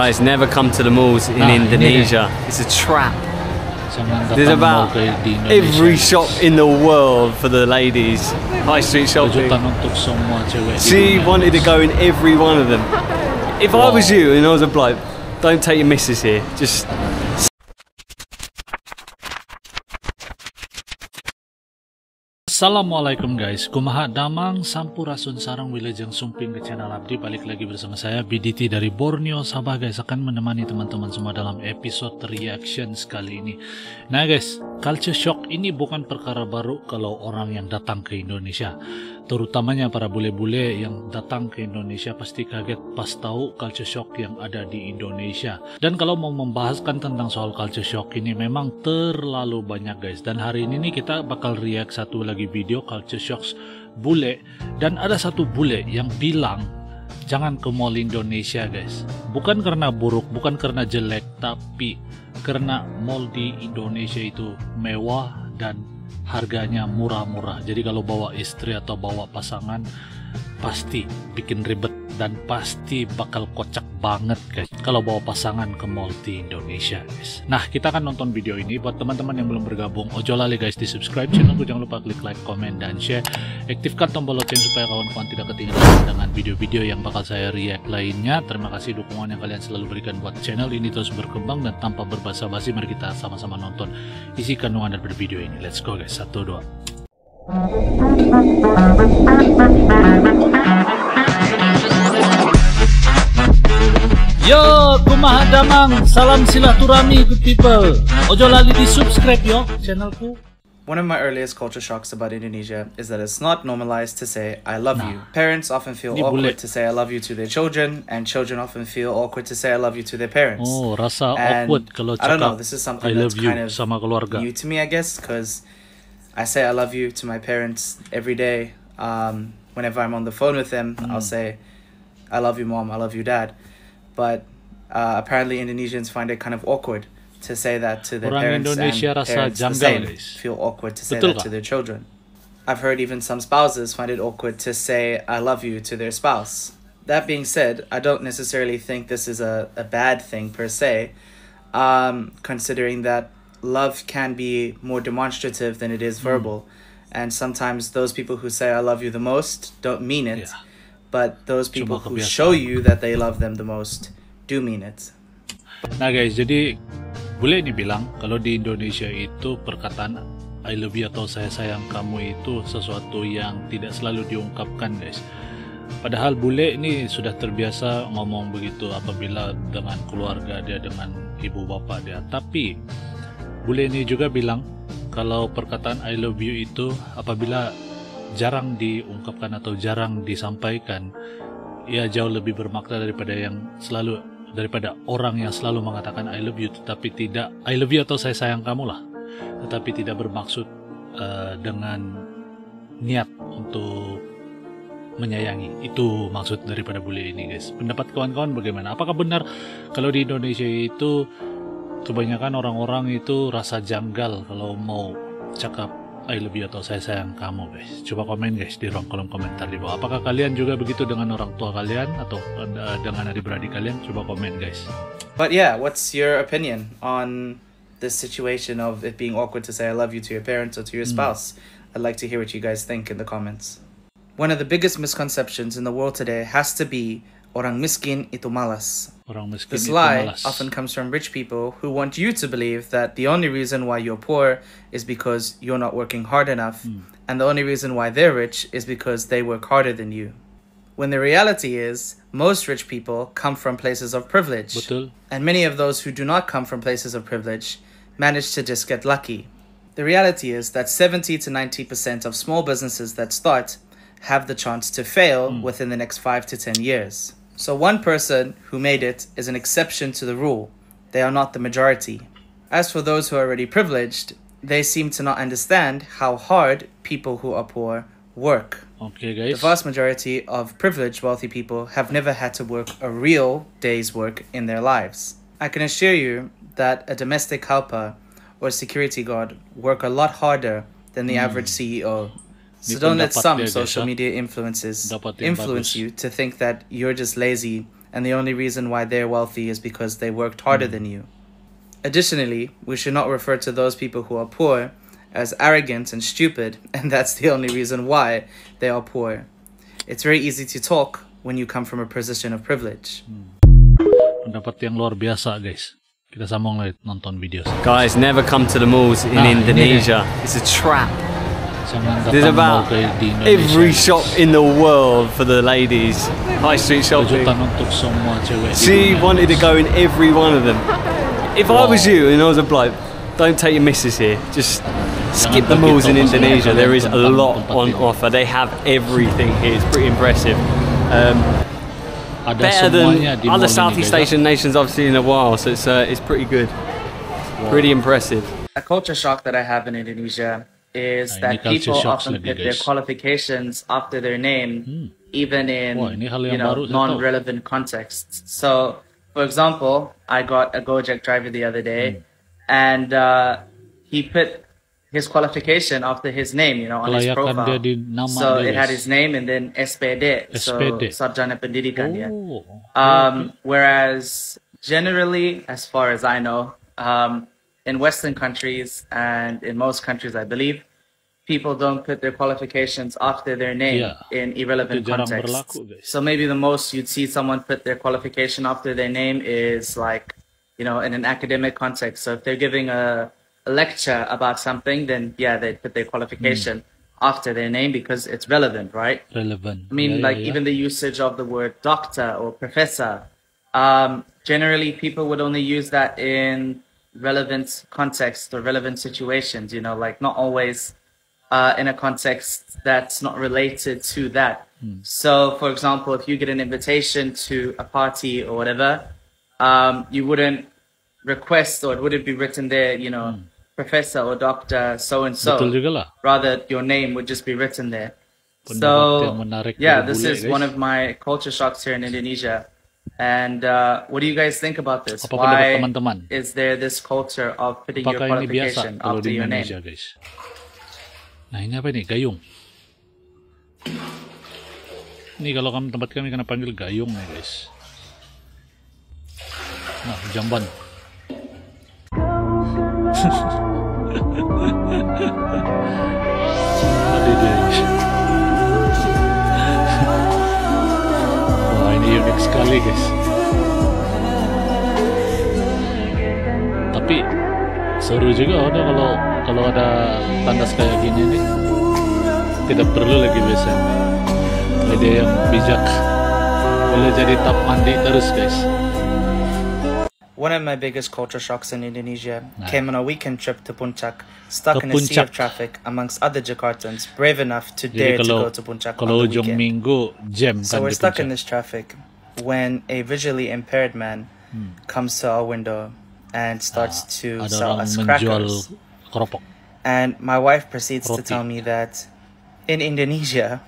Guys, never come to the malls in Indonesia. It's a trap. There's about every shop in the world for the ladies. High street shopping. She wanted to go in every one of them. If I was you and I was a bloke, don't take your missus here. Just. Assalamualaikum guys, kumaha damang sampurasun sarang wilajeng sumping ke channel Abdi. Balik lagi bersama saya BDT dari Borneo Sabah guys, akan menemani teman-teman semua dalam episode reaction kali ini. Nah guys, culture shock ini bukan perkara baru kalau orang yang datang ke Indonesia. Terutamanya para bule-bule yang datang ke Indonesia pasti kaget pas tahu culture shock yang ada di Indonesia. Dan kalau mau membahaskan tentang soal culture shock ini memang terlalu banyak guys. Dan hari ini nih kita bakal react satu lagi video culture shocks bule. Dan ada satu bule yang bilang jangan ke mall Indonesia guys. Bukan karena buruk, bukan karena jelek, tapi karena mall di Indonesia itu mewah dan harganya murah-murah. Jadi kalau bawa istri atau bawa pasangan pasti bikin ribet dan pasti bakal kocak banget guys kalau bawa pasangan ke mall di Indonesia guys. Nah, kita akan nonton video ini. Buat teman-teman yang belum bergabung, ojo lali guys di subscribe channelku, jangan lupa klik like, comment, dan share. Aktifkan tombol lonceng supaya kawan-kawan tidak ketinggalan dengan video-video yang bakal saya react lainnya. Terima kasih dukungan yang kalian selalu berikan buat channel ini terus berkembang. Dan tanpa berbasa-basi, mari kita sama-sama nonton isi kandungan dari video ini. Let's go guys, 1, 2. Yo, kumaha damang, salam silaturahmi good people. Ojo lali di subscribe yo channelku. One of my earliest culture shocks about Indonesia is that it's not normalized to say I love you. Parents often feel awkward to say I love you to their children, and children often feel awkward to say I love you to their parents. Oh, rasa awkward kalau I don't know, this is something that's kind of sama keluarga. new to me, I guess, because I say I love you to my parents every day. Whenever I'm on the phone with them, I'll say I love you mom, I love you dad. But apparently Indonesians find it kind of awkward to say that to their parents, Indonesia and parents the same feel awkward to say that to their children. I've heard even some spouses find it awkward to say I love you to their spouse. That being said, I don't necessarily think this is a bad thing per se, considering that love can be more demonstrative than it is verbal. And sometimes those people who say I love you the most don't mean it. But those people who show you that they love them the most do mean it. Nah guys, jadi bule ini bilang kalau di Indonesia itu perkataan I love you atau saya sayang kamu itu sesuatu yang tidak selalu diungkapkan guys. Padahal bule ini sudah terbiasa ngomong begitu apabila dengan keluarga dia, dengan ibu bapak dia. Tapi bule ini juga bilang kalau perkataan I love you itu apabila jarang diungkapkan atau jarang disampaikan, ya jauh lebih bermakna daripada orang yang selalu mengatakan I love you tetapi tidak I love you atau saya sayang kamu lah, tetapi tidak bermaksud dengan niat untuk menyayangi. Itu maksud daripada bule ini guys. Pendapat kawan-kawan bagaimana? Apakah benar kalau di Indonesia itu kebanyakan orang-orang itu rasa janggal kalau mau cakap I love you atau saya sayang kamu guys? Coba komen guys di ruang kolom komentar di bawah. Apakah kalian juga begitu dengan orang tua kalian atau dengan adik-beradik kalian? Coba komen guys. But yeah, what's your opinion on this situation of it being awkward to say I love you to your parents or to your spouse? I'd like to hear what you guys think in the comments. One of the biggest misconceptions in the world today has to be orang miskin itu malas. This lie often comes from rich people who want you to believe that the only reason why you're poor is because you're not working hard enough, and the only reason why they're rich is because they work harder than you. When the reality is, most rich people come from places of privilege, and many of those who do not come from places of privilege manage to just get lucky. The reality is that 70 to 90% of small businesses that start have the chance to fail within the next 5 to 10 years. So one person who made it is an exception to the rule. They are not the majority. As for those who are already privileged, they seem to not understand how hard people who are poor work. Okay, guys. The vast majority of privileged wealthy people have never had to work a real day's work in their lives. I can assure you that a domestic helper or security guard work a lot harder than the average CEO. So don't let some social media influences influence you to think that you're just lazy and the only reason why they're wealthy is because they worked harder than you. Additionally, we should not refer to those people who are poor as arrogant and stupid, and that's the only reason why they are poor. It's very easy to talk when you come from a position of privilege. Pendapat yang luar biasa, guys. Kita sambung lagi nonton video. Guys, never come to the malls in Indonesia. It's a trap. There's about every shop in the world for the ladies. High street shopping. She wanted to go in every one of them. If I was you and I was a bloke, don't take your missus here. Just skip the malls in Indonesia. There is a lot on offer. They have everything here. It's pretty impressive. Better than other Southeast Asian nations I've seen in a while. So it's pretty good. Pretty impressive. A culture shock that I have in Indonesia is that people often put their qualifications after their name, even in non-relevant contexts. So, for example, I got a Gojek driver the other day, and he put his qualification after his name, on his profile. So it had his name and then SPD, so Sarjana Pendidikan. Whereas generally, as far as I know, in Western countries and in most countries, I believe, people don't put their qualifications after their name in irrelevant contexts. So maybe the most you'd see someone put their qualification after their name is like, in an academic context. So if they're giving a lecture about something, then they put their qualification after their name because it's relevant, right? Relevant. I mean, even the usage of the word doctor or professor, generally people would only use that in relevant context or relevant situations, like not always in a context that's not related to that. So, for example, if you get an invitation to a party or whatever, you wouldn't request, or it wouldn't be written there, professor or doctor so-and-so. Rather, your name would just be written there. So, this is one of my culture shocks here in Indonesia. And what do you guys think about this? Why is there this culture of putting your qualification after your name? Guys? Nah, ini apa ini? Gayung. Ini kalau tempat kami kena panggil gayung nih, guys. Nah, jamban. Ada dia. Wah, ini unik sekali, guys. Tapi seru juga kalau ada tandas kayak gini nih. Tidak perlu lagi biasa. Ada yang bijak. Boleh jadi tap mandi terus, guys. One of my biggest culture shocks in Indonesia came on a weekend trip to Puncak, stuck in a sea of traffic amongst other Jakartans brave enough to dare to go to Puncak on the weekend. So we're stuck in this traffic when a visually impaired man comes to our window and starts to sell us crackers. And my wife proceeds to tell me that in Indonesia,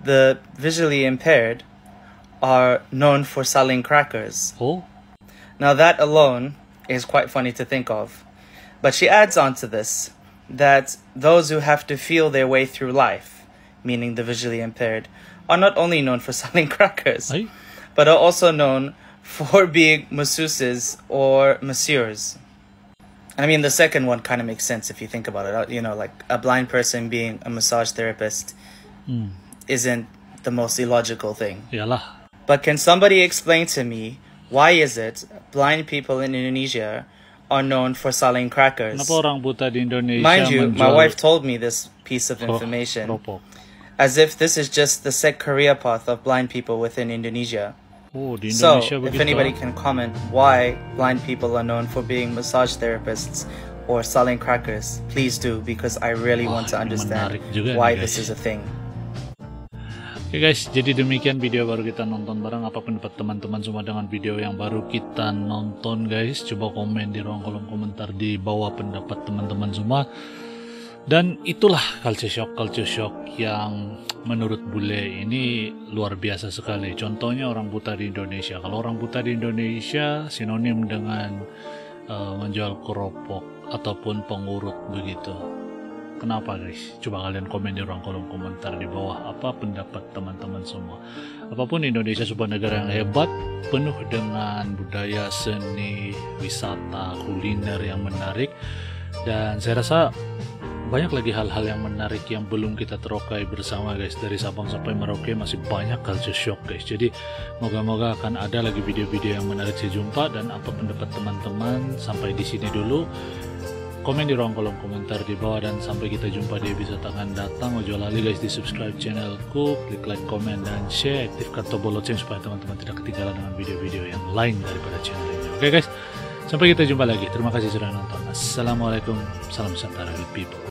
the visually impaired are known for selling crackers. Now that alone is quite funny to think of. But she adds on to this that those who have to feel their way through life, meaning the visually impaired, are not only known for selling crackers, but are also known for being masseuses or masseurs. I mean, the second one kind of makes sense if you think about it. Like a blind person being a massage therapist isn't the most illogical thing. But can somebody explain to me, why is it blind people in Indonesia are known for selling crackers? Mind you, my wife told me this piece of information as if this is just the set career path of blind people within Indonesia. So, if anybody can comment why blind people are known for being massage therapists or selling crackers, please do, because I really want to understand why this is a thing. Oke guys, jadi demikian video baru kita nonton bareng. Apa pendapat teman-teman semua dengan video yang baru kita nonton, guys? Coba komen di ruang kolom komentar di bawah pendapat teman-teman semua. Dan itulah culture shock yang menurut bule ini luar biasa sekali. Contohnya orang buta di Indonesia. Kalau orang buta di Indonesia sinonim dengan menjual keropok ataupun pengurut begitu. Kenapa guys? Coba kalian komen di ruang kolom komentar di bawah. Apa pendapat teman-teman semua? Apapun, Indonesia sebuah negara yang hebat, penuh dengan budaya, seni, wisata, kuliner yang menarik. Dan saya rasa banyak lagi hal-hal yang menarik yang belum kita terokai bersama guys. Dari Sabang sampai Merauke masih banyak culture shock guys. Jadi moga-moga akan ada lagi video-video yang menarik saya jumpa. Dan apa pendapat teman-teman? Sampai di sini dulu. Komen di ruang kolom komentar di bawah, dan sampai kita jumpa di episode akan datang. Ojo lali guys di subscribe channelku, klik like, komen, dan share. Aktifkan tombol lonceng supaya teman-teman tidak ketinggalan dengan video-video yang lain daripada channel ini. Oke guys, sampai kita jumpa lagi. Terima kasih sudah nonton. Assalamualaikum, salam Nusantara good people.